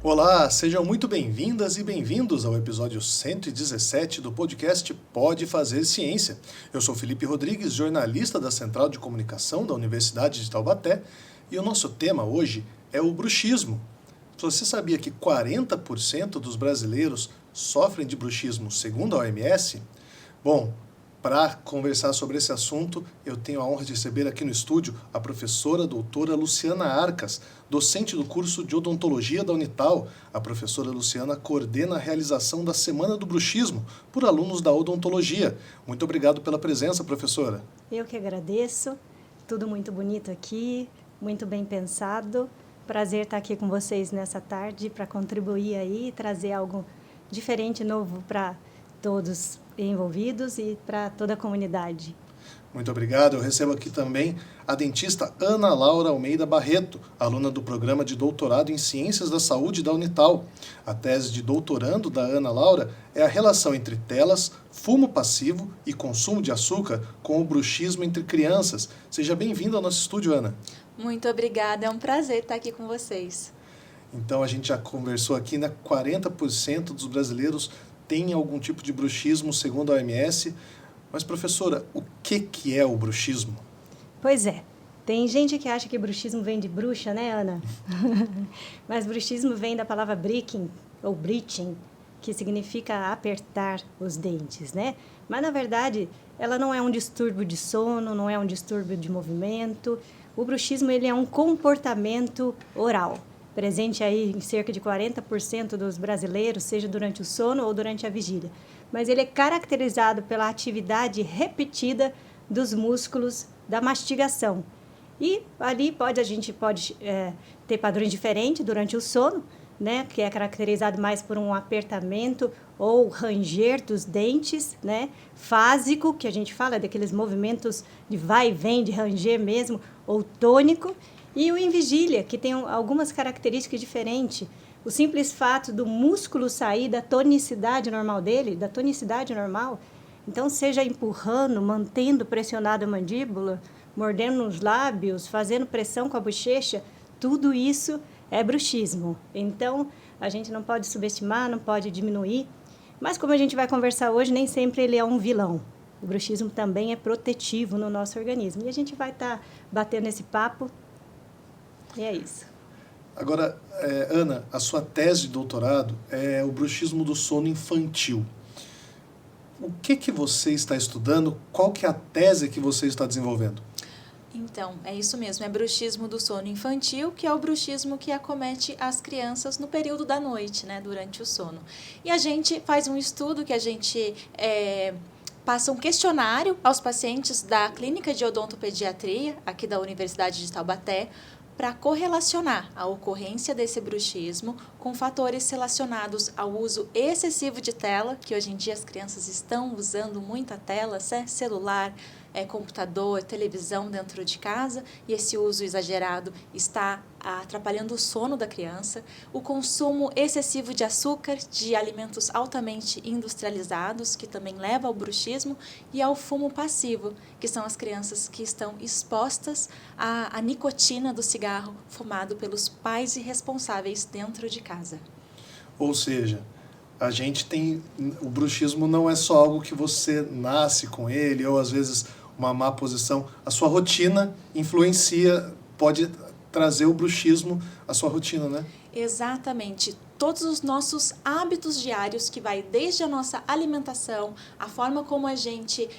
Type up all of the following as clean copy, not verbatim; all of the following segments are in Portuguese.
Olá, sejam muito bem-vindas e bem-vindos ao episódio 117 do podcast Pode Fazer Ciência. Eu sou Felipe Rodrigues, jornalista da Central de Comunicação da Universidade de Taubaté, e o nosso tema hoje é o bruxismo. Você sabia que 40% dos brasileiros sofrem de bruxismo, segundo a OMS? Bom, para conversar sobre esse assunto, eu tenho a honra de receber aqui no estúdio a professora doutora Luciana Arcas, docente do curso de odontologia da Unital. A professora Luciana coordena a realização da Semana do Bruxismo por alunos da odontologia. Muito obrigado pela presença, professora. Eu que agradeço, tudo muito bonito aqui, muito bem pensado. Prazer estar aqui com vocês nessa tarde para contribuir aí, trazer algo diferente, novo para todos envolvidos e para toda a comunidade. Muito obrigado. Eu recebo aqui também a dentista Ana Laura Almeida Barreto, aluna do programa de doutorado em Ciências da Saúde da Unital. A tese de doutorando da Ana Laura é a relação entre telas, fumo passivo e consumo de açúcar com o bruxismo entre crianças. Seja bem-vinda ao nosso estúdio, Ana. Muito obrigada, é um prazer estar aqui com vocês. Então, a gente já conversou aqui, né? 40% dos brasileiros têm algum tipo de bruxismo, segundo a OMS. Mas, professora, o que é o bruxismo? Pois é, tem gente que acha que bruxismo vem de bruxa, né, Ana? Mas bruxismo vem da palavra breaking, ou breaching, que significa apertar os dentes, né? Mas, na verdade, ela não é um distúrbio de sono, não é um distúrbio de movimento. O bruxismo, ele é um comportamento oral, presente aí em cerca de 40% dos brasileiros, seja durante o sono ou durante a vigília. Mas ele é caracterizado pela atividade repetida dos músculos da mastigação. E ali a gente pode ter padrões diferentes durante o sono, né, que é caracterizado mais por um apertamento ou ranger dos dentes, né, fásico, que a gente fala daqueles movimentos de vai e vem, de ranger mesmo, ou tônico, e o em vigília, que tem algumas características diferentes. O simples fato do músculo sair da tonicidade normal dele, da tonicidade normal, então seja empurrando, mantendo pressionado a mandíbula, mordendo os lábios, fazendo pressão com a bochecha, tudo isso é bruxismo. Então, a gente não pode subestimar, não pode diminuir, mas como a gente vai conversar hoje, nem sempre ele é um vilão. O bruxismo também é protetivo no nosso organismo. E a gente vai estar batendo esse papo, e é isso. Agora, Ana, a sua tese de doutorado é o bruxismo do sono infantil. O que você está estudando? Qual que é a tese que você está desenvolvendo? Então, é isso mesmo, é bruxismo do sono infantil, que é o bruxismo que acomete as crianças no período da noite, né, durante o sono. E a gente faz um estudo que a gente passa um questionário aos pacientes da Clínica de Odontopediatria, aqui da Universidade de Taubaté, para correlacionar a ocorrência desse bruxismo com fatores relacionados ao uso excessivo de tela, que hoje em dia as crianças estão usando muita tela, celular, computador, televisão dentro de casa, e esse uso exagerado está atrapalhando o sono da criança, o consumo excessivo de açúcar, de alimentos altamente industrializados, que também leva ao bruxismo, e ao fumo passivo, que são as crianças que estão expostas à nicotina do cigarro fumado pelos pais irresponsáveis dentro de casa. Ou seja, a gente tem... O bruxismo não é só algo que você nasce com ele, ou às vezes uma má posição. A sua rotina influencia, pode trazer o bruxismo à sua rotina, né? Exatamente. Todos os nossos hábitos diários, que vai desde a nossa alimentação, a forma como a gente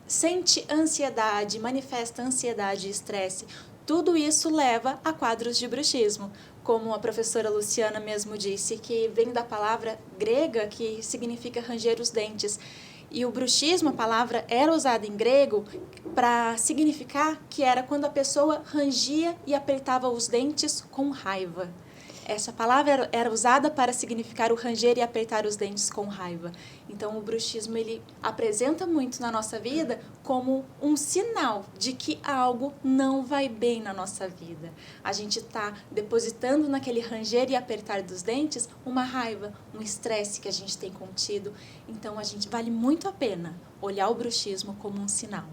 sente ansiedade, manifesta ansiedade e estresse, tudo isso leva a quadros de bruxismo. Como a professora Luciana mesmo disse, que vem da palavra grega que significa ranger os dentes. E o bruxismo, a palavra era usada em grego para significar que era quando a pessoa rangia e apertava os dentes com raiva. Essa palavra era usada para significar o ranger e apertar os dentes com raiva. Então, o bruxismo, ele apresenta muito na nossa vida como um sinal de que algo não vai bem na nossa vida. A gente está depositando naquele ranger e apertar dos dentes uma raiva, um estresse que a gente tem contido. Então, vale muito a pena olhar o bruxismo como um sinal.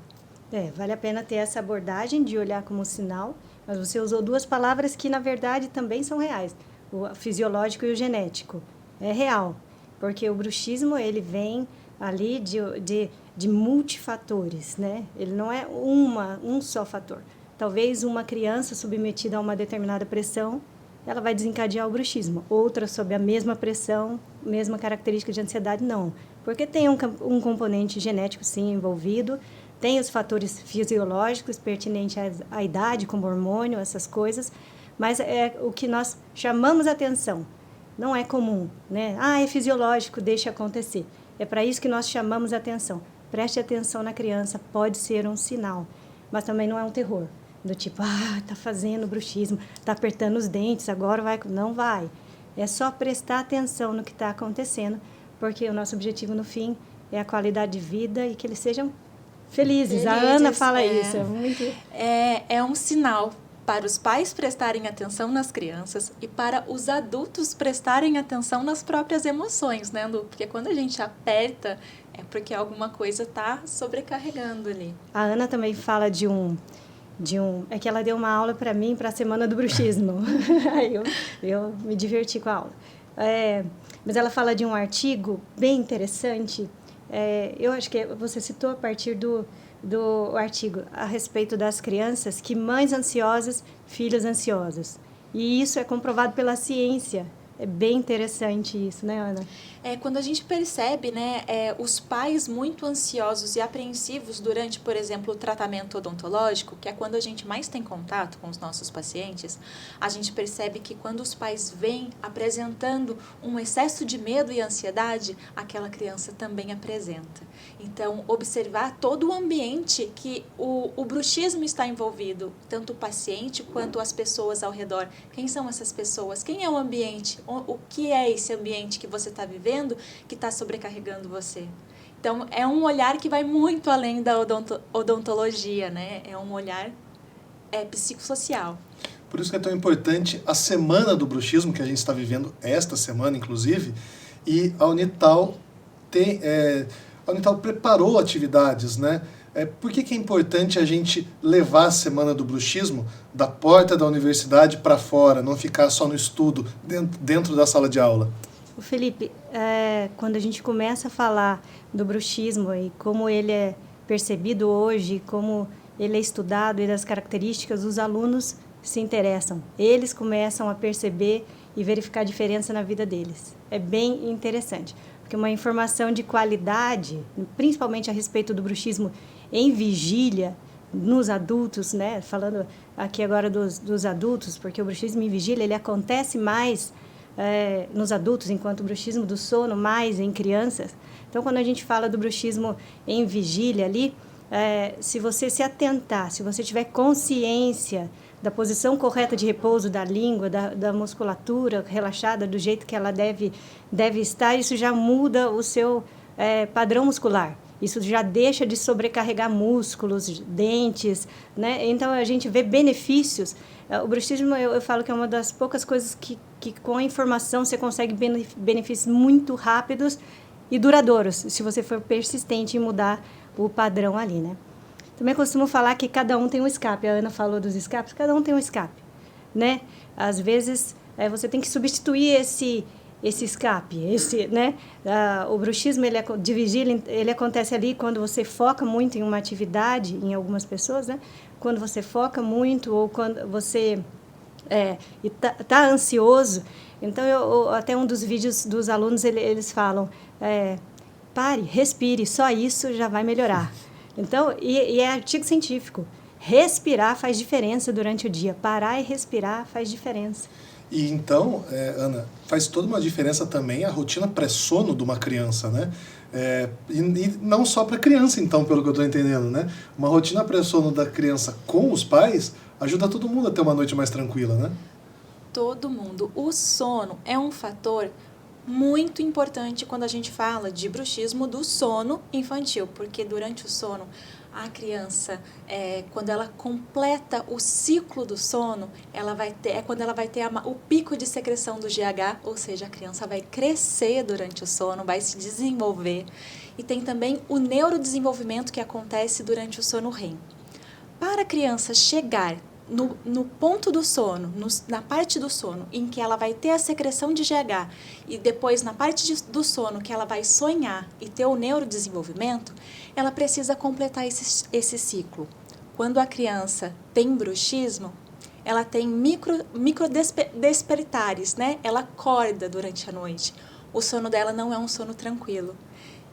Vale a pena ter essa abordagem de olhar como um sinal, mas você usou duas palavras que, na verdade, também são reais. o fisiológico e o genético. É real, porque o bruxismo ele vem ali de multifatores, né? Ele não é um só fator. Talvez uma criança submetida a uma determinada pressão, ela vai desencadear o bruxismo. Outra sob a mesma pressão, mesma característica de ansiedade, não. Porque tem um componente genético, sim, envolvido, tem os fatores fisiológicos pertinentes à idade, como hormônio, essas coisas, mas é o que nós chamamos atenção. Não é comum, né? É fisiológico, deixa acontecer. É para isso que nós chamamos atenção. Preste atenção na criança, pode ser um sinal, mas também não é um terror. Do tipo, tá fazendo bruxismo, tá apertando os dentes, agora vai... Não vai. É só prestar atenção no que está acontecendo, porque o nosso objetivo, no fim, é a qualidade de vida e que eles sejam felizes. A Ana fala isso. É um sinal para os pais prestarem atenção nas crianças e para os adultos prestarem atenção nas próprias emoções, né, Lu? Porque quando a gente aperta, é porque alguma coisa está sobrecarregando ali. A Ana também fala é que ela deu uma aula para mim para a Semana do Bruxismo. Aí eu me diverti com a aula. Mas ela fala de um artigo bem interessante. Eu acho que você citou a partir do artigo a respeito das crianças, que mães ansiosas, filhos ansiosos. E isso é comprovado pela ciência. É bem interessante isso, né, Ana? Quando a gente percebe, né, os pais muito ansiosos e apreensivos durante, por exemplo, o tratamento odontológico, que é quando a gente mais tem contato com os nossos pacientes, a gente percebe que quando os pais vêm apresentando um excesso de medo e ansiedade, aquela criança também apresenta. Então, observar todo o ambiente que o bruxismo está envolvido, tanto o paciente quanto as pessoas ao redor. Quem são essas pessoas? Quem é o ambiente? O que é esse ambiente que você está vivendo que está sobrecarregando você? Então, é um olhar que vai muito além da odontologia, né? É um olhar psicossocial. Por isso que é tão importante a Semana do Bruxismo, que a gente está vivendo esta semana, inclusive, e a Unital preparou atividades, né? Por que é importante a gente levar a Semana do Bruxismo da porta da universidade para fora, não ficar só no estudo, dentro da sala de aula? O Felipe, quando a gente começa a falar do bruxismo e como ele é percebido hoje, como ele é estudado e das características, os alunos se interessam. Eles começam a perceber e verificar a diferença na vida deles. É bem interessante, porque uma informação de qualidade, principalmente a respeito do bruxismo em vigília, nos adultos, né? Falando aqui agora dos adultos, porque o bruxismo em vigília ele acontece mais nos adultos, enquanto o bruxismo do sono mais em crianças. Então, quando a gente fala do bruxismo em vigília ali, se você se atentar, se você tiver consciência da posição correta de repouso da língua, da musculatura relaxada, do jeito que ela deve estar, isso já muda o seu padrão muscular. Isso já deixa de sobrecarregar músculos, dentes, né? Então, a gente vê benefícios. O bruxismo, eu falo que é uma das poucas coisas que com a informação você consegue benefícios muito rápidos e duradouros, se você for persistente em mudar o padrão ali, né? Também costumo falar que cada um tem um escape. A Ana falou dos escapes, cada um tem um escape, né? Às vezes, você tem que substituir esse escape, né? O bruxismo de vigília, ele acontece ali quando você foca muito em uma atividade, em algumas pessoas, né? Quando você foca muito ou quando você tá ansioso. Então, até um dos vídeos dos alunos, eles falam, pare, respire, só isso já vai melhorar. Então, e é artigo científico. Respirar faz diferença durante o dia. Parar e respirar faz diferença. E então, Ana, faz toda uma diferença também a rotina pré-sono de uma criança, né? E não só para criança, então, pelo que eu estou entendendo, né? Uma rotina pré-sono da criança com os pais ajuda todo mundo a ter uma noite mais tranquila, né? Todo mundo. O sono é um fator muito importante quando a gente fala de bruxismo do sono infantil, porque durante o sono a criança, quando ela completa o ciclo do sono, quando ela vai ter o pico de secreção do GH, ou seja, a criança vai crescer durante o sono, vai se desenvolver. E tem também o neurodesenvolvimento que acontece durante o sono REM. Para a criança chegar no ponto do sono, na parte do sono, em que ela vai ter a secreção de GH, e depois na parte do sono que ela vai sonhar e ter o neurodesenvolvimento, ela precisa completar esse ciclo. Quando a criança tem bruxismo, ela tem microdespertares, né? Ela acorda durante a noite. O sono dela não é um sono tranquilo.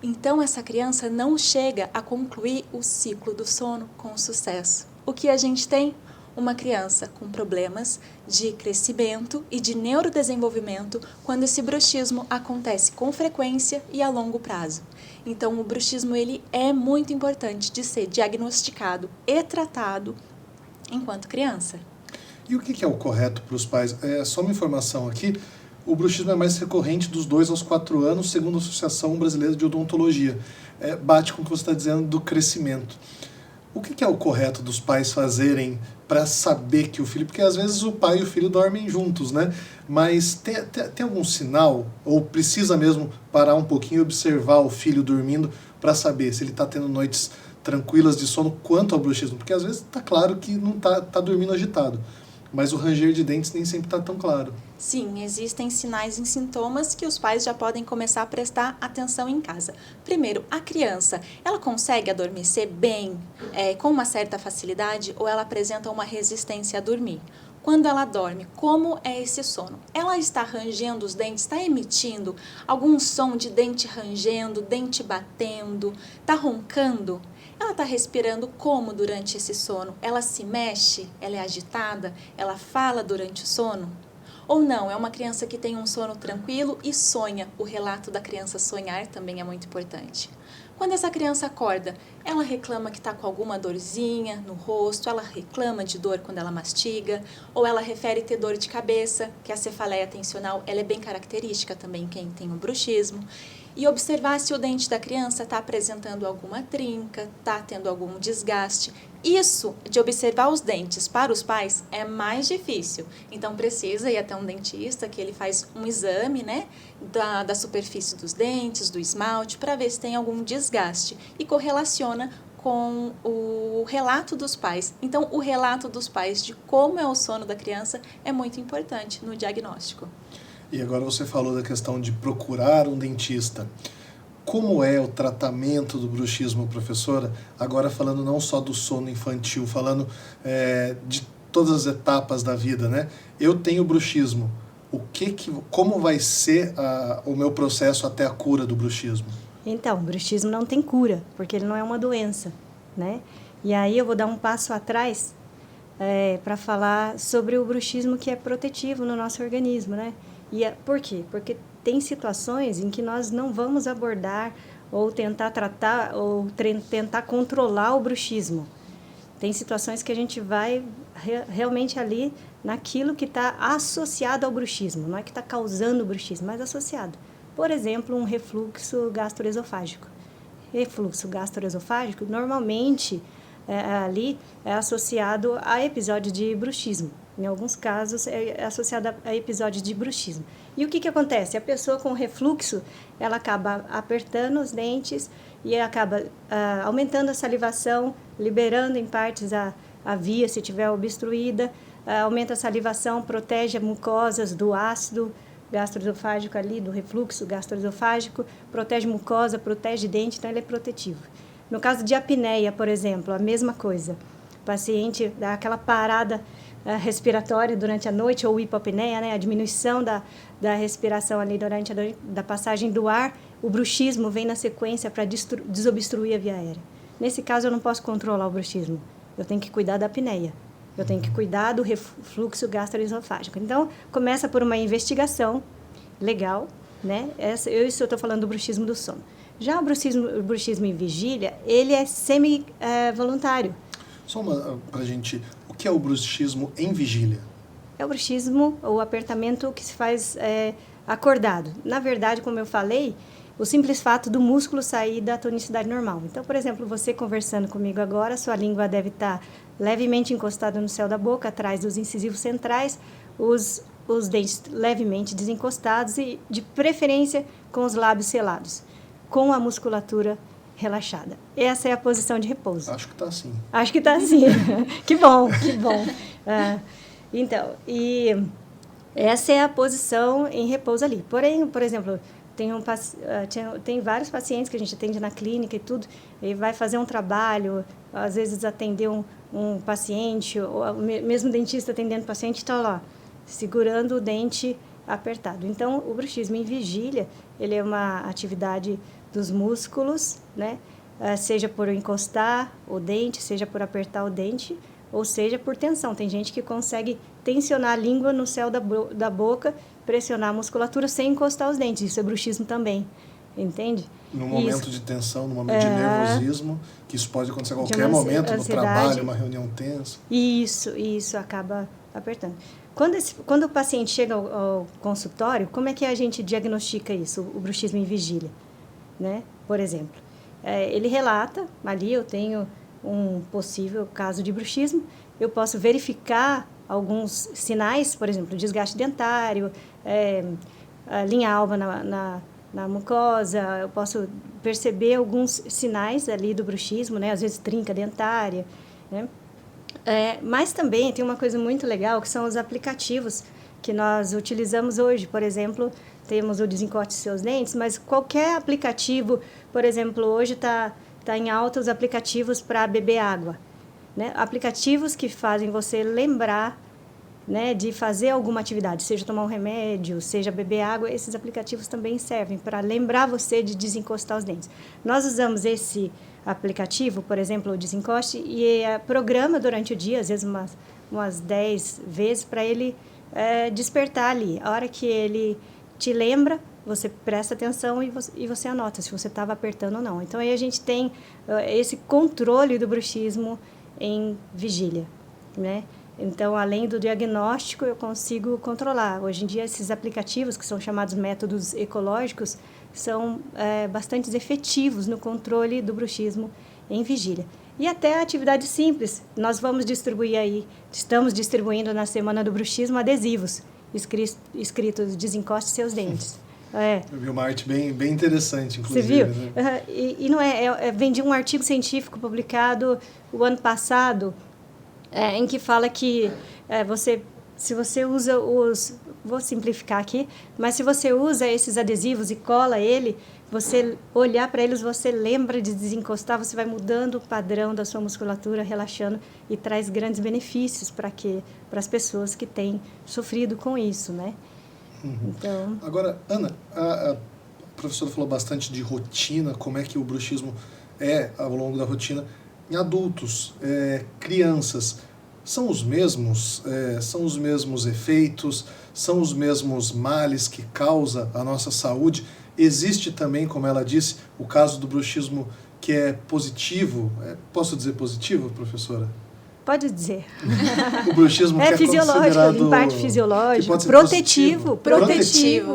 Então, essa criança não chega a concluir o ciclo do sono com sucesso. O que a gente tem? Uma criança com problemas de crescimento e de neurodesenvolvimento quando esse bruxismo acontece com frequência e a longo prazo. Então, o bruxismo ele é muito importante de ser diagnosticado e tratado enquanto criança. E o que é o correto para os pais? Só uma informação aqui, o bruxismo é mais recorrente dos 2 aos 4 anos, segundo a Associação Brasileira de Odontologia. Bate com o que você está dizendo do crescimento. O que é o correto dos pais fazerem para saber que o filho... Porque às vezes o pai e o filho dormem juntos, né? Mas tem algum sinal, ou precisa mesmo parar um pouquinho e observar o filho dormindo para saber se ele está tendo noites tranquilas de sono quanto ao bruxismo? Porque às vezes está claro que não tá dormindo agitado, mas o ranger de dentes nem sempre está tão claro. Sim, existem sinais e sintomas que os pais já podem começar a prestar atenção em casa. Primeiro, a criança, ela consegue adormecer bem, com uma certa facilidade, ou ela apresenta uma resistência a dormir? Quando ela dorme, como é esse sono? Ela está rangendo os dentes, está emitindo algum som de dente rangendo, dente batendo, está roncando? Ela está respirando como durante esse sono? Ela se mexe? Ela é agitada? Ela fala durante o sono? Ou não, é uma criança que tem um sono tranquilo e sonha. O relato da criança sonhar também é muito importante. Quando essa criança acorda, ela reclama que está com alguma dorzinha no rosto, ela reclama de dor quando ela mastiga, ou ela refere ter dor de cabeça, que a cefaleia atencional ela é bem característica também em quem tem o bruxismo. E observar se o dente da criança está apresentando alguma trinca, está tendo algum desgaste. Isso de observar os dentes para os pais é mais difícil. Então precisa ir até um dentista que ele faz um exame, né, da superfície dos dentes, do esmalte, para ver se tem algum desgaste e correlaciona com o relato dos pais. Então o relato dos pais de como é o sono da criança é muito importante no diagnóstico. E agora você falou da questão de procurar um dentista. Como é o tratamento do bruxismo, professora? Agora falando não só do sono infantil, falando de todas as etapas da vida, né? Eu tenho bruxismo. Como vai ser o meu processo até a cura do bruxismo? Então, o bruxismo não tem cura, porque ele não é uma doença, né? E aí eu vou dar um passo atrás para falar sobre o bruxismo que é protetivo no nosso organismo, né? Por quê? Porque tem situações em que nós não vamos abordar ou tentar tratar ou tentar controlar o bruxismo. Tem situações que a gente vai realmente ali naquilo que está associado ao bruxismo, não é que está causando o bruxismo, mas associado. Por exemplo, um refluxo gastroesofágico. Refluxo gastroesofágico normalmente ali é associado a episódio de bruxismo. Em alguns casos, é associado a episódios de bruxismo. E o que acontece? A pessoa com refluxo, ela acaba apertando os dentes e acaba aumentando a salivação, liberando em partes a via, se tiver obstruída, aumenta a salivação, protege as mucosas do ácido gastroesofágico ali, do refluxo gastroesofágico, protege mucosa, protege dente, então ele é protetivo. No caso de apneia, por exemplo, a mesma coisa. O paciente dá aquela parada respiratória durante a noite, ou hipopneia, né? A diminuição da respiração ali durante a noite, da passagem do ar, o bruxismo vem na sequência para desobstruir a via aérea. Nesse caso, eu não posso controlar o bruxismo, eu tenho que cuidar da apneia, eu tenho que cuidar do refluxo gastroesofágico. Então, começa por uma investigação legal, né? Eu estou falando do bruxismo do sono. Já o bruxismo em vigília, ele é semi-voluntário. Só para a gente... O que é o bruxismo em vigília? É o bruxismo, o apertamento que se faz acordado. Na verdade, como eu falei, o simples fato do músculo sair da tonicidade normal. Então, por exemplo, você conversando comigo agora, sua língua deve estar levemente encostada no céu da boca, atrás dos incisivos centrais, os dentes levemente desencostados e, de preferência, com os lábios selados, com a musculatura relaxada. Essa é a posição de repouso. Acho que está assim. Acho que está assim. Que bom, que bom. Então, e essa é a posição em repouso ali. Porém, por exemplo, tem vários pacientes que a gente atende na clínica e tudo, e vai fazer um trabalho, às vezes atender um paciente, ou mesmo dentista atendendo o paciente, está lá, segurando o dente apertado. Então, o bruxismo em vigília, ele é uma atividade dos músculos, né? Seja por encostar o dente, seja por apertar o dente, ou seja por tensão. Tem gente que consegue tensionar a língua no céu da boca, pressionar a musculatura sem encostar os dentes. Isso é bruxismo também, entende? No momento de tensão, no momento de nervosismo, que isso pode acontecer a qualquer momento, no trabalho, uma reunião tensa. Isso acaba apertando. Quando o paciente chega ao consultório, como é que a gente diagnostica isso, o bruxismo em vigília? Né? Por exemplo, ele relata, ali eu tenho um possível caso de bruxismo, eu posso verificar alguns sinais, por exemplo, desgaste dentário, a linha alva na mucosa, eu posso perceber alguns sinais ali do bruxismo, né? Às vezes trinca dentária, né? Mas também tem uma coisa muito legal, que são os aplicativos que nós utilizamos hoje. Por exemplo, temos o Desencoste Seus Dentes, mas qualquer aplicativo, por exemplo, hoje está em alta os aplicativos para beber água, né? Aplicativos que fazem você lembrar, né, de fazer alguma atividade, seja tomar um remédio, seja beber água. Esses aplicativos também servem para lembrar você de desencostar os dentes. Nós usamos esse aplicativo, por exemplo, o Desencoste, e programa durante o dia, às vezes umas 10 vezes, para ele despertar ali. A hora que ele te lembra, você presta atenção e você anota se você estava apertando ou não. Então, aí a gente tem esse controle do bruxismo em vigília, né? Então, além do diagnóstico, eu consigo controlar. Hoje em dia, esses aplicativos, que são chamados métodos ecológicos, são bastante efetivos no controle do bruxismo em vigília. E até atividades simples. Nós vamos distribuir estamos distribuindo na Semana do Bruxismo adesivos escritos Desencoste Seus Dentes. Eu vi uma arte bem interessante, inclusive. Você viu? Né? E não vem de um artigo científico publicado o ano passado, em que fala que se você usa vou simplificar aqui, mas se você usa esses adesivos e cola ele, você olhar para eles, você lembra de desencostar, você vai mudando o padrão da sua musculatura, relaxando, e traz grandes benefícios para as pessoas que têm sofrido com isso, né? Então... Agora, Ana, a professora falou bastante de rotina, como é que o bruxismo é ao longo da rotina. Em adultos, crianças, são os mesmos efeitos, são os mesmos males que causa a nossa saúde? Existe também, como ela disse, o caso do bruxismo que é positivo. Posso dizer positivo, professora? Pode dizer. O bruxismo que é fisiológico, em parte fisiológico, protetivo.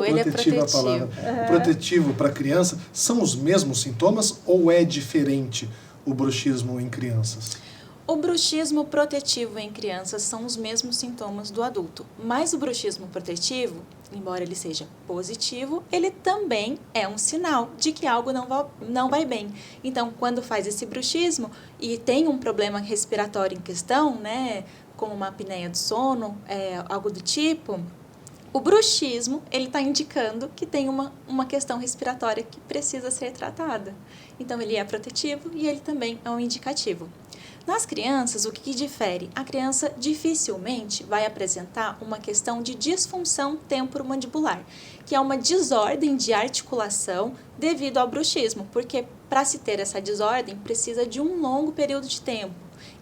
Ele é protetivo. A palavra. Protetivo para a criança. São os mesmos sintomas ou é diferente o bruxismo em crianças? O bruxismo protetivo em crianças são os mesmos sintomas do adulto, mas o bruxismo protetivo, embora ele seja positivo, ele também é um sinal de que algo não vai bem. Então, quando faz esse bruxismo e tem um problema respiratório em questão, né, como uma apneia do sono, algo do tipo, o bruxismo ele está indicando que tem uma questão respiratória que precisa ser tratada. Então, ele é protetivo e ele também é um indicativo. Nas crianças, o que difere? A criança dificilmente vai apresentar uma questão de disfunção temporomandibular, que é uma desordem de articulação devido ao bruxismo, porque para se ter essa desordem precisa de um longo período de tempo.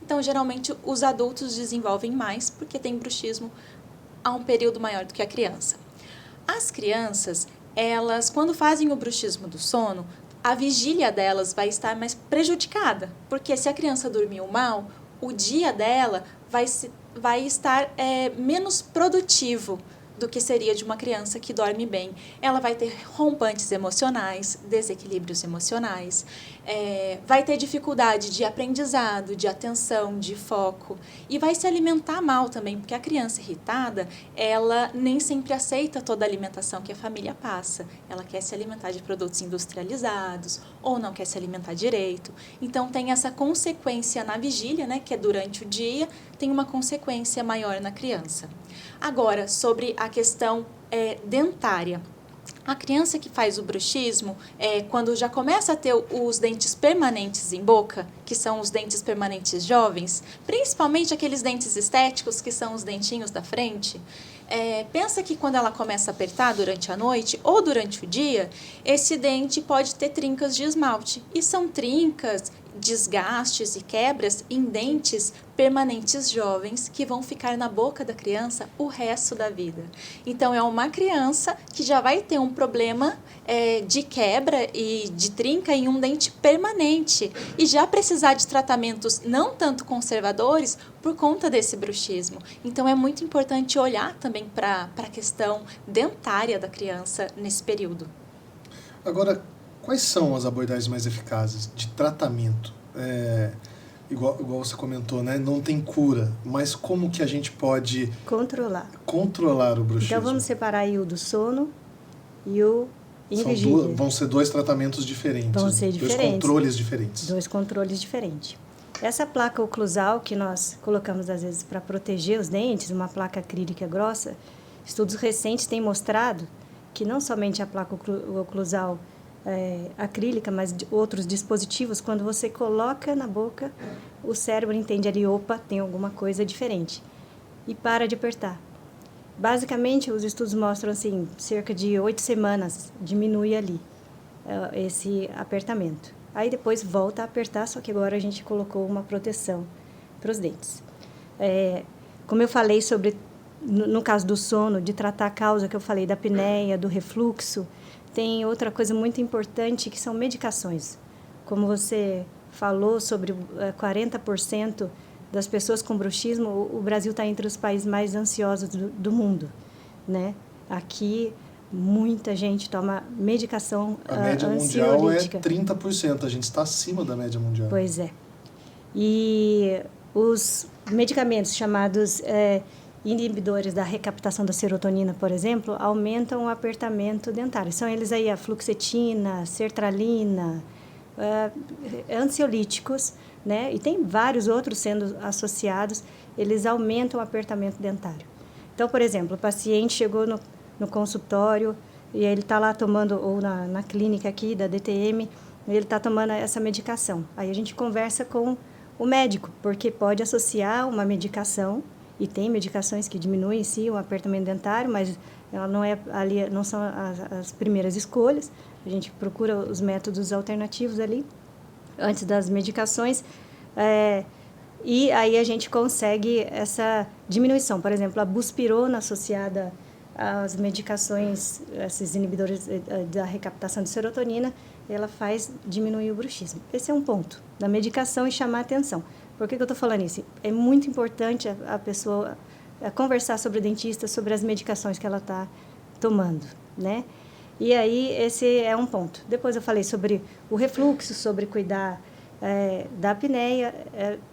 Então, geralmente, os adultos desenvolvem mais porque tem bruxismo a um período maior do que a criança. As crianças, elas, quando fazem o bruxismo do sono, a vigília delas vai estar mais prejudicada, porque se a criança dormiu mal, o dia dela vai estar menos produtivo do que seria de uma criança que dorme bem. Ela vai ter rompantes emocionais, desequilíbrios emocionais, vai ter dificuldade de aprendizado, de atenção, de foco, e vai se alimentar mal também, porque a criança irritada, ela nem sempre aceita toda a alimentação que a família passa. Ela quer se alimentar de produtos industrializados, ou não quer se alimentar direito. Então, tem essa consequência na vigília, né, que é durante o dia, tem uma consequência maior na criança. Agora, sobre a questão dentária. A criança que faz o bruxismo, quando já começa a ter os dentes permanentes em boca, que são os dentes permanentes jovens, principalmente aqueles dentes estéticos, que são os dentinhos da frente, pensa que quando ela começa a apertar durante a noite ou durante o dia, esse dente pode ter trincas de esmalte. E são trincas, desgastes e quebras em dentes permanentes jovens que vão ficar na boca da criança o resto da vida. Então, é uma criança que já vai ter um problema de quebra e de trinca em um dente permanente e já precisar de tratamentos não tanto conservadores por conta desse bruxismo. Então, é muito importante olhar também para a questão dentária da criança nesse período. Agora, quais são as abordagens mais eficazes de tratamento? Igual você comentou, né? Não tem cura, mas como que a gente pode controlar o bruxismo? Então vamos separar aí o do sono e o vigília. Vão ser dois tratamentos diferentes. Vão ser diferentes. Dois controles diferentes. Dois controles diferentes. Essa placa oclusal que nós colocamos às vezes para proteger os dentes, uma placa acrílica grossa, estudos recentes têm mostrado que não somente a placa oclusal acrílica, mas de outros dispositivos, quando você coloca na boca, o cérebro entende ali, opa, tem alguma coisa diferente, e para de apertar. Basicamente, os estudos mostram assim, cerca de 8 semanas diminui ali esse apertamento. Aí depois volta a apertar, só que agora a gente colocou uma proteção para os dentes. Como eu falei sobre, no caso do sono, de tratar a causa que eu falei da apneia, do refluxo, tem outra coisa muito importante que são medicações. Como você falou sobre 40% das pessoas com bruxismo, o Brasil está entre os países mais ansiosos do mundo, né? Aqui, muita gente toma medicação ansiolítica. A média mundial é 30%, a gente está acima da média mundial. Pois é. E os medicamentos chamados inibidores da recaptação da serotonina, por exemplo, aumentam o apertamento dentário. São eles aí a fluoxetina, sertralina, ansiolíticos, né? E tem vários outros sendo associados, eles aumentam o apertamento dentário. Então, por exemplo, o paciente chegou no consultório e ele está lá tomando, ou na clínica aqui da DTM, ele está tomando essa medicação. Aí a gente conversa com o médico, porque pode associar uma medicação, e tem medicações que diminuem, sim, o apertamento dentário, mas ela não são as primeiras escolhas. A gente procura os métodos alternativos ali, antes das medicações, e aí a gente consegue essa diminuição. Por exemplo, a buspirona associada às medicações, esses inibidores da recaptação de serotonina, ela faz diminuir o bruxismo. Esse é um ponto da medicação e chamar a atenção. Por que eu estou falando isso? É muito importante a pessoa conversar sobre o dentista, sobre as medicações que ela está tomando, né? E aí, esse é um ponto. Depois eu falei sobre o refluxo, sobre cuidar da apneia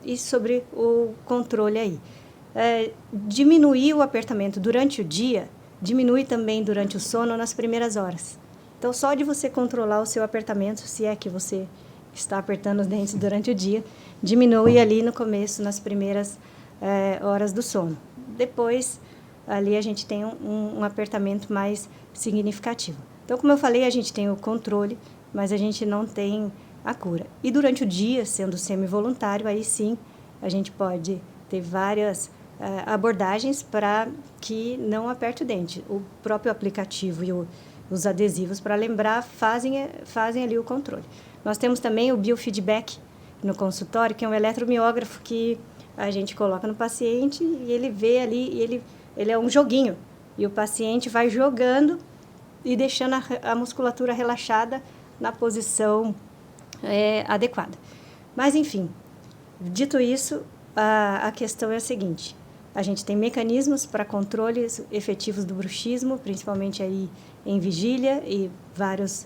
e sobre o controle aí. Diminuir o apertamento durante o dia, diminui também durante o sono nas primeiras horas. Então, só de você controlar o seu apertamento, se é que você está apertando os dentes durante o dia, diminui ali no começo, nas primeiras horas do sono. Depois, ali a gente tem um apertamento mais significativo. Então, como eu falei, a gente tem o controle, mas a gente não tem a cura. E durante o dia, sendo semi-voluntário, aí sim, a gente pode ter várias abordagens para que não aperte o dente. O próprio aplicativo e os adesivos, para lembrar, fazem ali o controle. Nós temos também o biofeedback no consultório, que é um eletromiógrafo que a gente coloca no paciente e ele vê ali, e ele é um joguinho. E o paciente vai jogando e deixando a musculatura relaxada na posição adequada. Mas, enfim, dito isso, a questão é a seguinte: a gente tem mecanismos para controles efetivos do bruxismo, principalmente aí em vigília e vários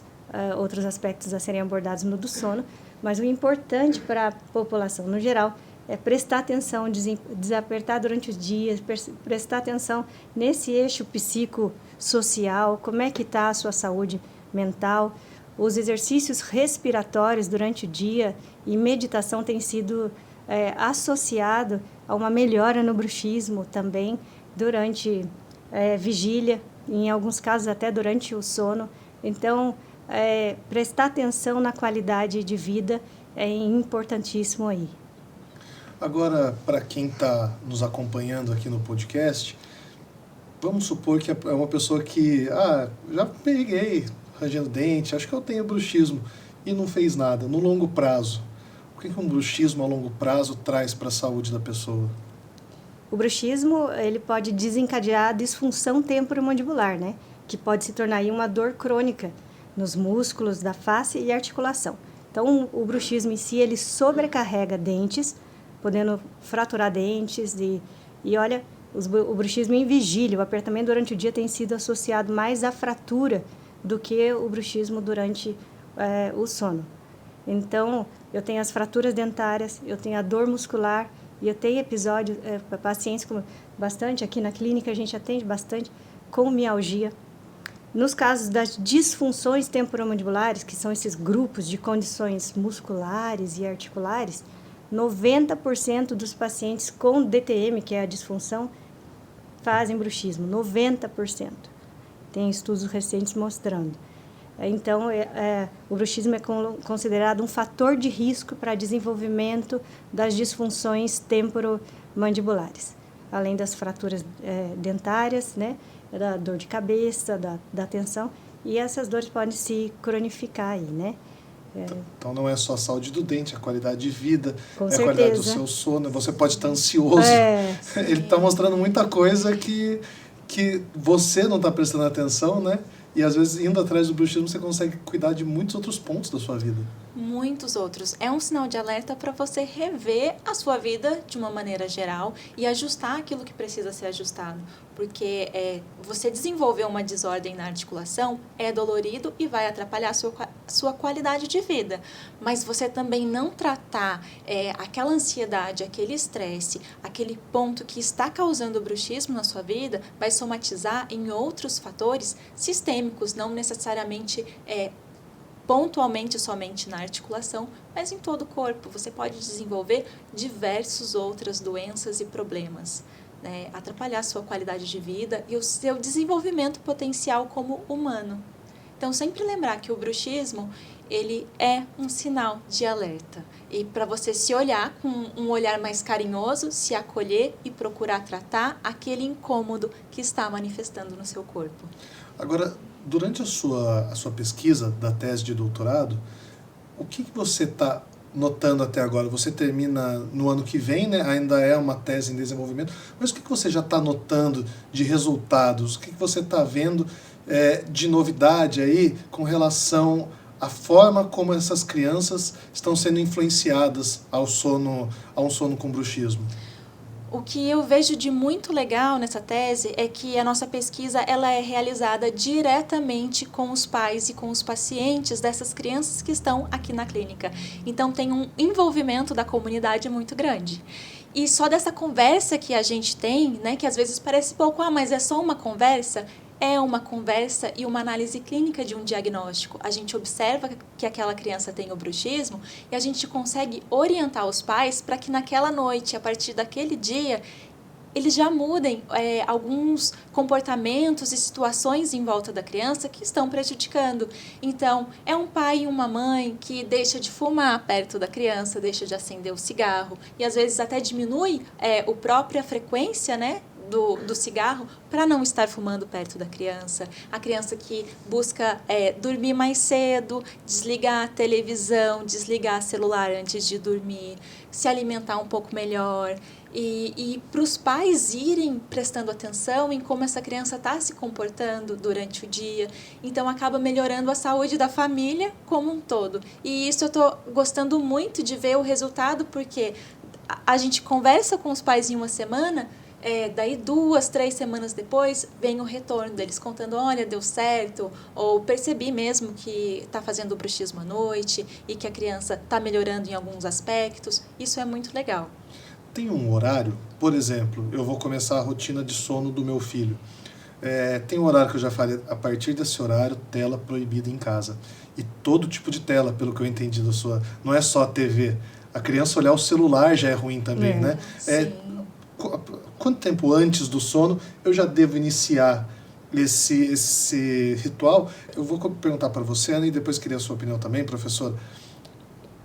outros aspectos a serem abordados no do sono, mas o importante para a população no geral é prestar atenção, desapertar durante os dias, prestar atenção nesse eixo psicossocial, como é que está a sua saúde mental. Os exercícios respiratórios durante o dia e meditação têm sido associado a uma melhora no bruxismo também durante vigília, em alguns casos até durante o sono. Então, prestar atenção na qualidade de vida é importantíssimo aí. Agora, para quem está nos acompanhando aqui no podcast, vamos supor que é uma pessoa que, já peguei rangendo dente, acho que eu tenho bruxismo, e não fez nada, no longo prazo. O que um bruxismo a longo prazo traz para a saúde da pessoa? O bruxismo, ele pode desencadear a disfunção temporomandibular, né? Que pode se tornar aí uma dor crônica nos músculos da face e articulação. Então, o bruxismo em si, ele sobrecarrega dentes, podendo fraturar dentes e olha, o bruxismo em vigília, o apertamento durante o dia tem sido associado mais à fratura do que o bruxismo durante o sono. Então, eu tenho as fraturas dentárias, eu tenho a dor muscular e eu tenho episódios, pacientes com bastante, aqui na clínica a gente atende bastante, com mialgia. Nos casos das disfunções temporomandibulares, que são esses grupos de condições musculares e articulares, 90% dos pacientes com DTM, que é a disfunção, fazem bruxismo, 90%. Tem estudos recentes mostrando. Então, o bruxismo é considerado um fator de risco para desenvolvimento das disfunções temporomandibulares, além das fraturas dentárias, né, da dor de cabeça, da tensão, e essas dores podem se cronificar aí, né? Então não é só a saúde do dente, a qualidade de vida, Com a certeza. qualidade do seu sono, você pode estar ansioso. Ele está mostrando muita coisa que você não está prestando atenção, né? E às vezes, indo atrás do bruxismo, você consegue cuidar de muitos outros pontos da sua vida. Muitos outros. É um sinal de alerta para você rever a sua vida de uma maneira geral e ajustar aquilo que precisa ser ajustado. Porque você desenvolver uma desordem na articulação é dolorido e vai atrapalhar a sua qualidade de vida. Mas você também não tratar aquela ansiedade, aquele estresse, aquele ponto que está causando o bruxismo na sua vida, vai somatizar em outros fatores sistêmicos, não necessariamente pontualmente somente na articulação, mas em todo o corpo. Você pode desenvolver diversas outras doenças e problemas, né? Atrapalhar a sua qualidade de vida e o seu desenvolvimento potencial como humano. Então, sempre lembrar que o bruxismo, ele é um sinal de alerta. E para você se olhar com um olhar mais carinhoso, se acolher e procurar tratar aquele incômodo que está manifestando no seu corpo. Agora, durante a sua pesquisa da tese de doutorado, o que você está notando até agora? Você termina no ano que vem, né? Ainda é uma tese em desenvolvimento, mas o que você já está notando de resultados? O que você está vendo de novidade aí com relação à forma como essas crianças estão sendo influenciadas a um sono com bruxismo? O que eu vejo de muito legal nessa tese é que a nossa pesquisa ela é realizada diretamente com os pais e com os pacientes dessas crianças que estão aqui na clínica. Então, tem um envolvimento da comunidade muito grande. E só dessa conversa que a gente tem, né, que às vezes parece pouco, mas é só uma conversa, é uma conversa e uma análise clínica de um diagnóstico. A gente observa que aquela criança tem o bruxismo e a gente consegue orientar os pais para que naquela noite, a partir daquele dia, eles já mudem alguns comportamentos e situações em volta da criança que estão prejudicando. Então, é um pai e uma mãe que deixa de fumar perto da criança, deixa de acender o cigarro e às vezes até diminui a própria frequência, né, do cigarro para não estar fumando perto da criança. A criança que busca dormir mais cedo, desligar a televisão, desligar o celular antes de dormir, se alimentar um pouco melhor. E para os pais irem prestando atenção em como essa criança está se comportando durante o dia. Então, acaba melhorando a saúde da família como um todo. E isso eu estou gostando muito de ver o resultado, porque a gente conversa com os pais em uma semana, daí 2, 3 semanas depois vem o retorno deles contando, olha, deu certo, ou percebi mesmo que está fazendo o bruxismo à noite e que a criança está melhorando em alguns aspectos. Isso é muito legal. Tem um horário, por exemplo, eu vou começar a rotina de sono do meu filho. Tem um horário que eu já falei, a partir desse horário, tela proibida em casa. E todo tipo de tela, pelo que eu entendi da sua... Não é só a TV. A criança olhar o celular já é ruim também, né? Sim. Quanto tempo antes do sono eu já devo iniciar esse ritual? Eu vou perguntar para você, Ana, e depois queria a sua opinião também, professor.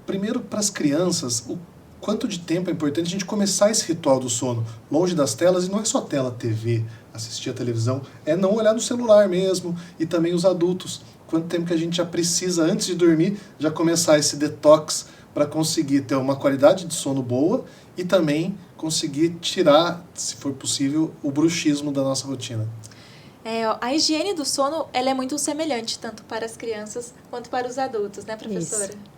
Primeiro, para as crianças, o quanto de tempo é importante a gente começar esse ritual do sono, longe das telas, e não é só tela, TV, assistir a televisão, é não olhar no celular mesmo, e também os adultos. Quanto tempo que a gente já precisa, antes de dormir, já começar esse detox para conseguir ter uma qualidade de sono boa e também conseguir tirar, se for possível, o bruxismo da nossa rotina. A higiene do sono, ela é muito semelhante, tanto para as crianças quanto para os adultos, né, professora? Isso.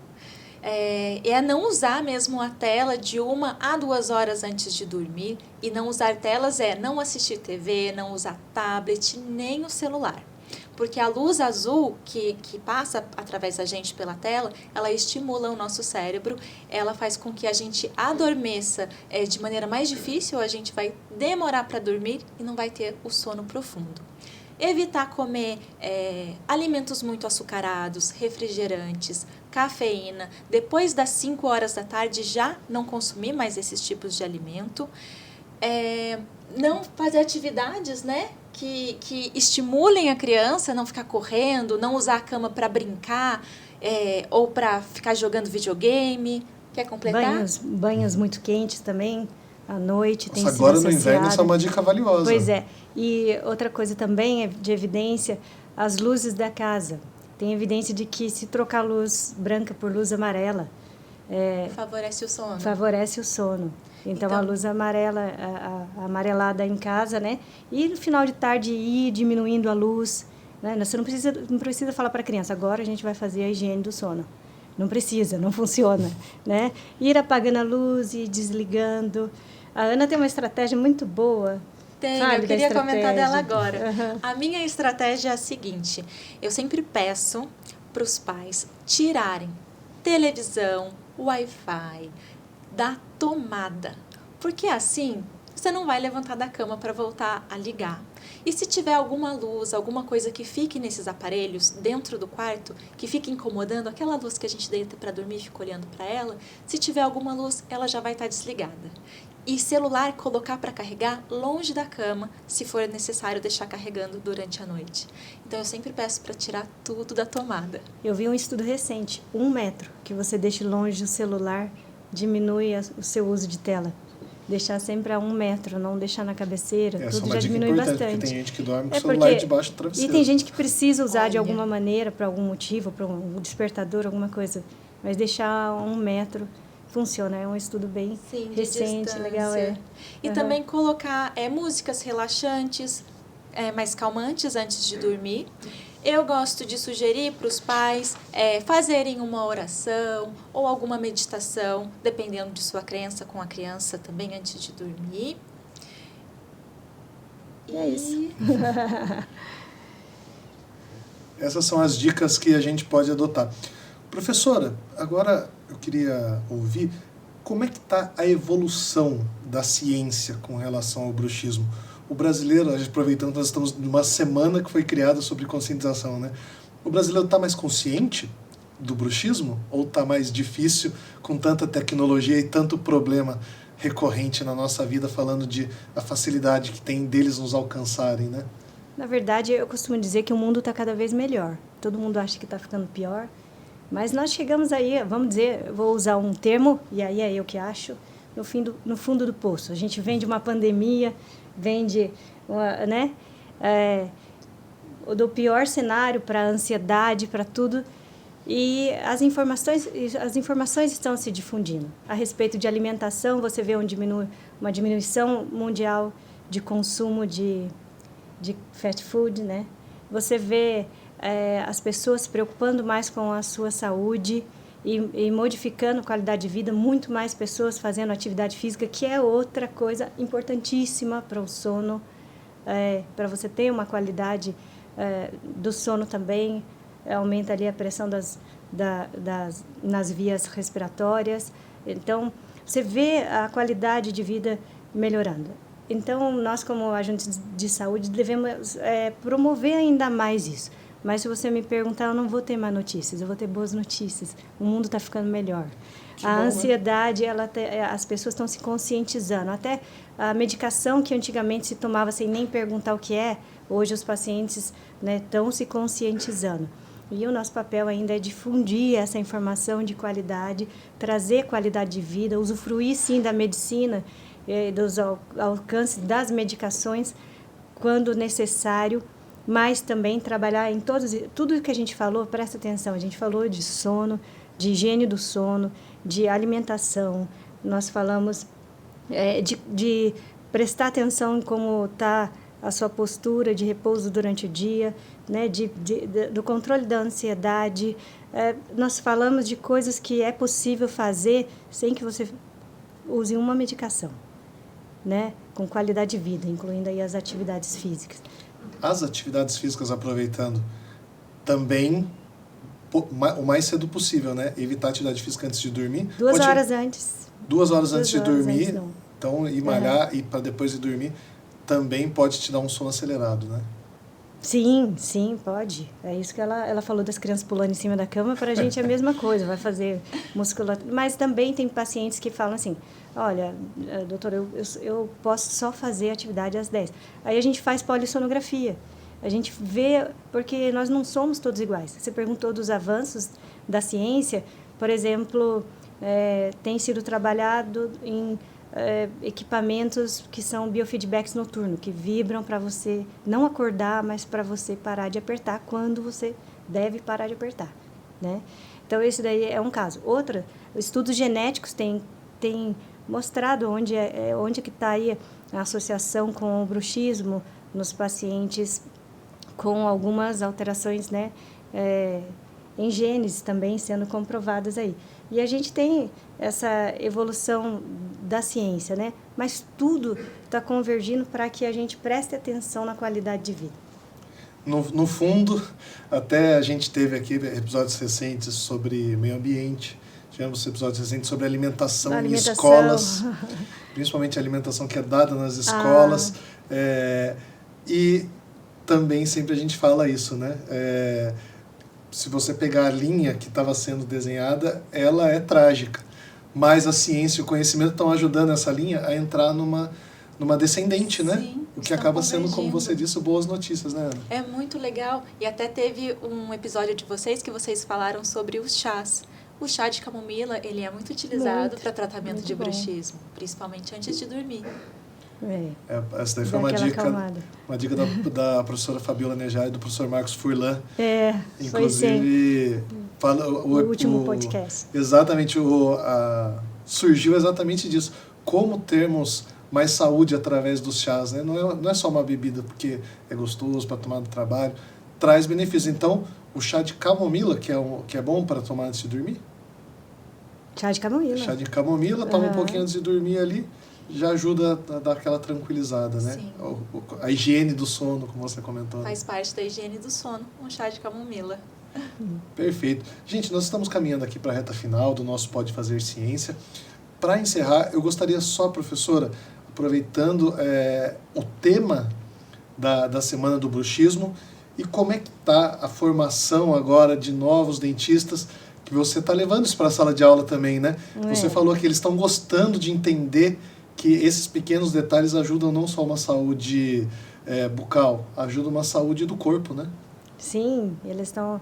É não usar mesmo a tela de 1 a 2 horas antes de dormir. E não usar telas não assistir TV, não usar tablet, nem o celular. Porque a luz azul que passa através da gente pela tela, ela estimula o nosso cérebro, ela faz com que a gente adormeça de maneira mais difícil, a gente vai demorar para dormir e não vai ter o sono profundo. Evitar comer alimentos muito açucarados, refrigerantes, cafeína. Depois das 5 horas da tarde, já não consumir mais esses tipos de alimento. Não fazer atividades, né, que estimulem a criança, não ficar correndo, não usar a cama para brincar ou para ficar jogando videogame. Quer completar? Banhos muito quentes também. À noite tem sido agora no inverno essa é uma dica valiosa. Pois é. E outra coisa também é de evidência, as luzes da casa. Tem evidência de que se trocar luz branca por luz amarela... favorece o sono. Favorece o sono. Então a luz amarela, a amarelada em casa, né? E no final de tarde ir diminuindo a luz. Né? Você não precisa falar para a criança, agora a gente vai fazer a higiene do sono. Não precisa, não funciona. Né? Ir apagando a luz e desligando... A Ana tem uma estratégia muito boa. Eu queria comentar dela agora. Uhum. A minha estratégia é a seguinte, eu sempre peço para os pais tirarem televisão, Wi-Fi da tomada, porque assim você não vai levantar da cama para voltar a ligar. E se tiver alguma luz, alguma coisa que fique nesses aparelhos dentro do quarto, que fique incomodando, aquela luz que a gente deita para dormir e fica olhando para ela, se tiver alguma luz, ela já vai estar desligada. E celular, colocar para carregar longe da cama, se for necessário deixar carregando durante a noite. Então, eu sempre peço para tirar tudo da tomada. Eu vi um estudo recente, 1 metro que você deixe longe do celular, diminui o seu uso de tela. Deixar sempre a 1 metro, não deixar na cabeceira, tudo já diminui bastante. Tem gente que dorme com o celular debaixo do travesseiro. E tem gente que precisa usar de alguma maneira, por algum motivo, para um despertador, alguma coisa. Mas deixar a 1 metro... funciona, é um estudo bem recente, legal. E também colocar músicas relaxantes, mais calmantes antes de dormir. Eu gosto de sugerir para os pais fazerem uma oração ou alguma meditação, dependendo de sua crença, com a criança também antes de dormir. E é isso. Essas são as dicas que a gente pode adotar. Professora, agora eu queria ouvir como é que está a evolução da ciência com relação ao bruxismo. O brasileiro, aproveitando que nós estamos numa semana que foi criada sobre conscientização, né? O brasileiro está mais consciente do bruxismo ou está mais difícil com tanta tecnologia e tanto problema recorrente na nossa vida, falando de a facilidade que tem deles nos alcançarem, né? Na verdade, eu costumo dizer que o mundo está cada vez melhor. Todo mundo acha que está ficando pior. Mas nós chegamos aí, vamos dizer, vou usar um termo, e aí é eu que acho, no fundo do poço. A gente vem de uma pandemia, vem de, né, do pior cenário para a ansiedade, para tudo, e as informações estão se difundindo. A respeito de alimentação, você vê uma diminuição mundial de consumo de fast food, né? Você vê as pessoas se preocupando mais com a sua saúde e modificando a qualidade de vida, muito mais pessoas fazendo atividade física, que é outra coisa importantíssima para o sono, para você ter uma qualidade do sono também, aumenta ali a pressão nas vias respiratórias. Então, você vê a qualidade de vida melhorando. Então, nós como agentes de saúde devemos promover ainda mais isso. Mas se você me perguntar, eu não vou ter má notícias, eu vou ter boas notícias. O mundo está ficando melhor. A ansiedade, as pessoas estão se conscientizando. Até a medicação que antigamente se tomava sem nem perguntar o que é, hoje os pacientes, né, estão se conscientizando. E o nosso papel ainda é difundir essa informação de qualidade, trazer qualidade de vida, usufruir sim da medicina, dos alcances das medicações quando necessário, mas também trabalhar em tudo que a gente falou, presta atenção, a gente falou de sono, de higiene do sono, de alimentação, nós falamos de prestar atenção em como está a sua postura de repouso durante o dia, né, do controle da ansiedade. Nós falamos de coisas que é possível fazer sem que você use uma medicação, né, com qualidade de vida, incluindo aí as atividades físicas. As atividades físicas, aproveitando, também o mais cedo possível, né? Evitar atividade física antes de dormir. 2 horas antes. 2 horas antes de dormir, antes, então ir malhar e para depois de dormir também pode te dar um sono acelerado, né? Sim, pode. É isso que ela falou das crianças pulando em cima da cama, para a gente é a mesma coisa, vai fazer musculatura. Mas também tem pacientes que falam assim, olha, doutor, eu posso só fazer atividade às 10. Aí a gente faz polissonografia. A gente vê, porque nós não somos todos iguais. Você perguntou dos avanços da ciência, por exemplo, tem sido trabalhado em equipamentos que são biofeedbacks noturnos, que vibram para você não acordar, mas para você parar de apertar quando você deve parar de apertar, né? Então, esse daí é um caso. Outra, estudos genéticos têm mostrado onde que está aí a associação com o bruxismo nos pacientes com algumas alterações, né, em genes também sendo comprovadas aí. E a gente tem essa evolução da ciência, né? Mas tudo está convergindo para que a gente preste atenção na qualidade de vida. No fundo, até a gente teve aqui episódios recentes sobre meio ambiente, tivemos episódios recentes sobre alimentação em escolas, principalmente a alimentação que é dada nas escolas, e também sempre a gente fala isso, né? Se você pegar a linha que estava sendo desenhada, ela é trágica. Mas a ciência e o conhecimento estão ajudando essa linha a entrar numa descendente, né? Sim, o que acaba sendo, como você disse, boas notícias, né, Ana? É muito legal. E até teve um episódio de vocês que vocês falaram sobre os chás. O chá de camomila, ele é muito utilizado para tratamento de bruxismo, principalmente antes de dormir. Essa daí foi uma dica da professora Fabiola Nejá e do professor Marcos Furlan. Inclusive, fala o último podcast. Exatamente, surgiu exatamente disso. Como termos mais saúde através dos chás, né? Não é só uma bebida porque é gostoso para tomar no trabalho, traz benefícios. Então, o chá de camomila, que é bom para tomar antes de dormir? Chá de camomila. Chá de camomila, toma um pouquinho antes de dormir ali, já ajuda a dar aquela tranquilizada, né? Sim. A higiene do sono, como você comentou. Faz parte da higiene do sono, um chá de camomila. Perfeito. Gente, nós estamos caminhando aqui para a reta final do nosso Pode Fazer Ciência. Para encerrar, eu gostaria só, professora, aproveitando o tema da Semana do Bruxismo, e como é que está a formação agora de novos dentistas, que você está levando isso para a sala de aula também, né? Você falou que eles estão gostando de entender que esses pequenos detalhes ajudam não só uma saúde bucal, ajudam uma saúde do corpo, né? Sim, eles estão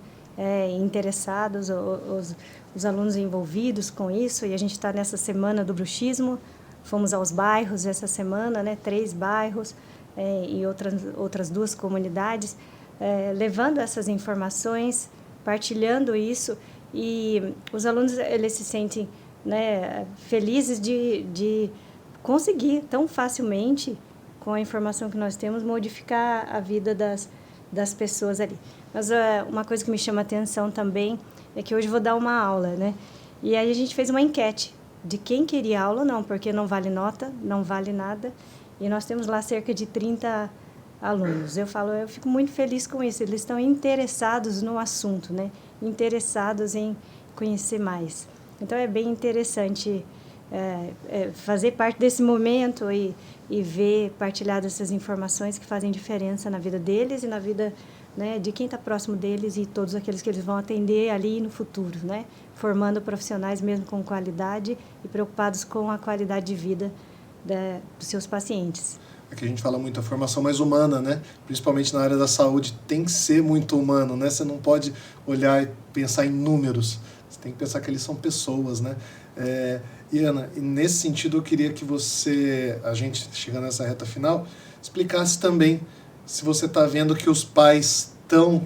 interessados, os alunos envolvidos com isso, e a gente está nessa Semana do Bruxismo, fomos aos bairros essa semana, né, 3 bairros e outras 2 comunidades, levando essas informações, partilhando isso, e os alunos eles se sentem, né, felizes de conseguir tão facilmente, com a informação que nós temos, modificar a vida das pessoas ali. Mas uma coisa que me chama a atenção também é que hoje vou dar uma aula, né? E aí a gente fez uma enquete de quem queria aula ou não, porque não vale nota, não vale nada. E nós temos lá cerca de 30 alunos. Eu fico muito feliz com isso. Eles estão interessados no assunto, né? Interessados em conhecer mais. Então é bem interessante fazer parte desse momento e ver, partilhar dessas informações que fazem diferença na vida deles e na vida né, de quem está próximo deles e todos aqueles que eles vão atender ali no futuro, né, formando profissionais mesmo com qualidade e preocupados com a qualidade de vida dos seus pacientes. Aqui a gente fala muito a formação mais humana, né? Principalmente na área da saúde, tem que ser muito humano, né? Você não pode olhar e pensar em números, você tem que pensar que eles são pessoas, né? E Ana, nesse sentido eu queria que você, a gente chegando nessa reta final, explicasse também se você está vendo que os pais estão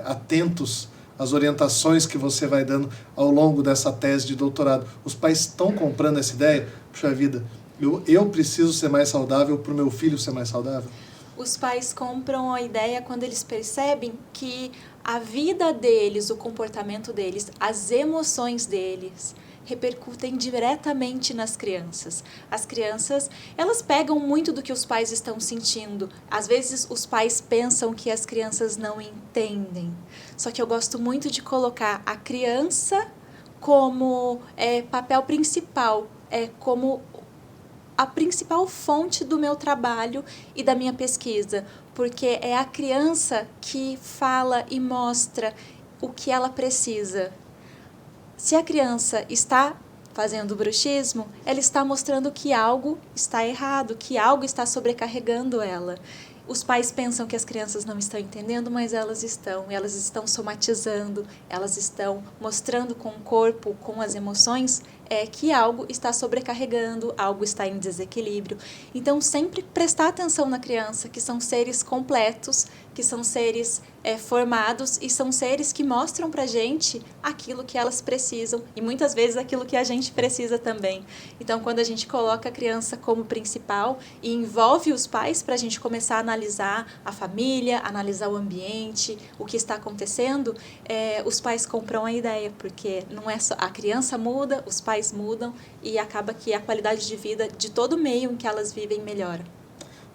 atentos às orientações que você vai dando ao longo dessa tese de doutorado. Os pais estão comprando essa ideia? Puxa vida, eu preciso ser mais saudável para o meu filho ser mais saudável? Os pais compram a ideia quando eles percebem que a vida deles, o comportamento deles, as emoções deles repercutem diretamente nas crianças. As crianças, elas pegam muito do que os pais estão sentindo. Às vezes os pais pensam que as crianças não entendem. Só que eu gosto muito de colocar a criança como papel principal, como a principal fonte do meu trabalho e da minha pesquisa, porque é a criança que fala e mostra o que ela precisa. Se a criança está fazendo bruxismo, ela está mostrando que algo está errado, que algo está sobrecarregando ela. Os pais pensam que as crianças não estão entendendo, mas elas estão somatizando, elas estão mostrando com o corpo, com as emoções, que algo está sobrecarregando, algo está em desequilíbrio. Então, sempre prestar atenção na criança, que são seres completos, que são seres formados e são seres que mostram pra gente aquilo que elas precisam e muitas vezes aquilo que a gente precisa também. Então, quando a gente coloca a criança como principal e envolve os pais para a gente começar a analisar a família, analisar o ambiente, o que está acontecendo, os pais compram a ideia, porque não é só a criança muda, os pais mudam e acaba que a qualidade de vida de todo o meio em que elas vivem melhora.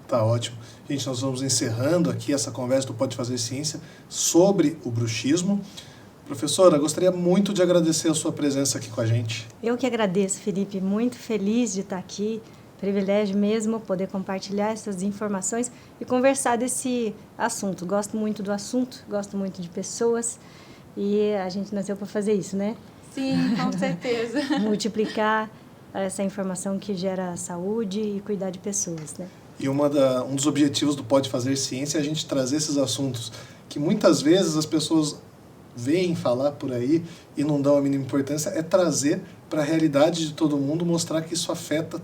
Tá ótimo. Gente, nós vamos encerrando aqui essa conversa do Pode Fazer Ciência sobre o bruxismo. Professora, gostaria muito de agradecer a sua presença aqui com a gente. Eu que agradeço, Felipe, muito feliz de estar aqui, privilégio mesmo poder compartilhar essas informações e conversar desse assunto. Gosto muito do assunto, gosto muito de pessoas e a gente nasceu para fazer isso, né? Sim, com certeza. Multiplicar essa informação que gera saúde e cuidar de pessoas, né? E um dos objetivos do Pode Fazer Ciência é a gente trazer esses assuntos que muitas vezes as pessoas veem falar por aí e não dão a mínima importância, é trazer para a realidade de todo mundo, mostrar que isso afeta,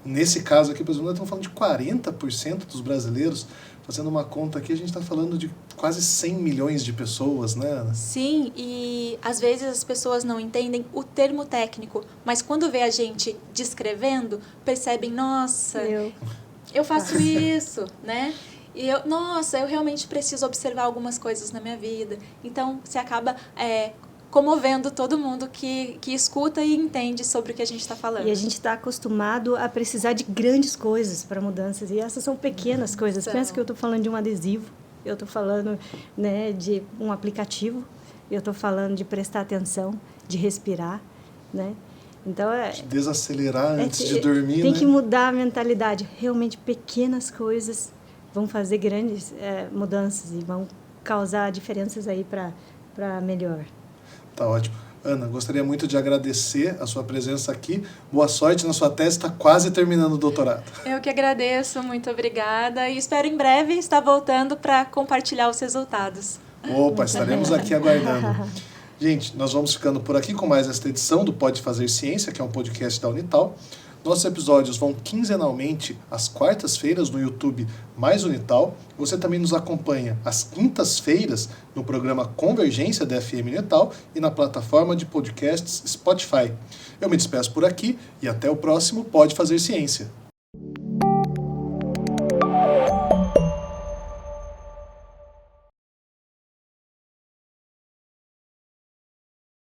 nesse caso aqui, por exemplo, nós estamos falando de 40% dos brasileiros. Fazendo uma conta aqui, a gente está falando de quase 100 milhões de pessoas, né, Ana? Sim, e às vezes as pessoas não entendem o termo técnico, mas quando vê a gente descrevendo, percebem, nossa, eu faço isso, né? E eu realmente preciso observar algumas coisas na minha vida. Então, você acaba comovendo todo mundo que escuta e entende sobre o que a gente está falando. E a gente está acostumado a precisar de grandes coisas para mudanças, e essas são pequenas coisas. Pensa que eu estou falando de um adesivo, eu estou falando, né, de um aplicativo, eu estou falando de prestar atenção, de respirar, né? Então, de desacelerar antes de dormir, tem né? que mudar a mentalidade. Realmente, pequenas coisas vão fazer grandes mudanças e vão causar diferenças aí para melhor. Tá ótimo. Ana, gostaria muito de agradecer a sua presença aqui. Boa sorte na sua tese, está quase terminando o doutorado. Eu que agradeço, muito obrigada. E espero em breve estar voltando para compartilhar os resultados. Opa, estaremos aqui aguardando. Gente, nós vamos ficando por aqui com mais esta edição do Pode Fazer Ciência, que é um podcast da Unital. Nossos episódios vão quinzenalmente às quartas-feiras no YouTube mais Unital. Você também nos acompanha às quintas-feiras no programa Convergência da FM Unital e na plataforma de podcasts Spotify. Eu me despeço por aqui e até o próximo Pode Fazer Ciência.